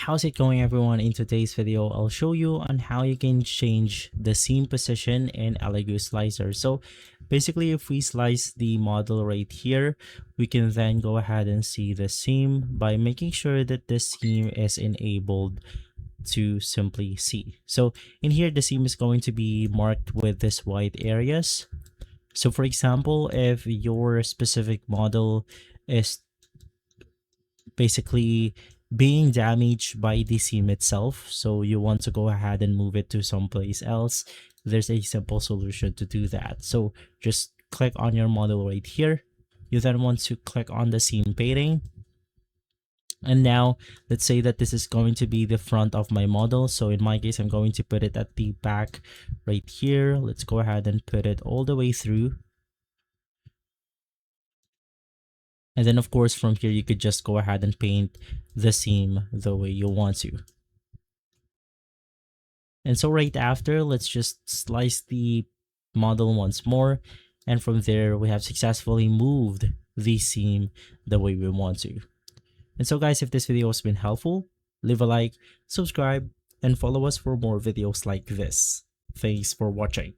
How's it going, everyone? In today's video, I'll show you on how you can change the seam position in Elegoo slicer. So basically, if we slice the model right here, we can then go ahead and see the seam by making sure that the seam is enabled to simply see. So in here, the seam is going to be marked with this white areas. So for example, if your specific model is basically being damaged by the seam itself, so you want to go ahead and move it to someplace else, there's a simple solution to do that. So just click on your model right here. You then want to click on the seam painting. And now let's say that this is going to be the front of my model. So in my case, I'm going to put it at the back right here. Let's go ahead and put it all the way through. And then of course from here, you could just go ahead and paint the seam the way you want to. And so right after, let's just slice the model once more. And from there, we have successfully moved the seam the way we want to. And so guys, if this video has been helpful, leave a like, subscribe, and follow us for more videos like this. Thanks for watching.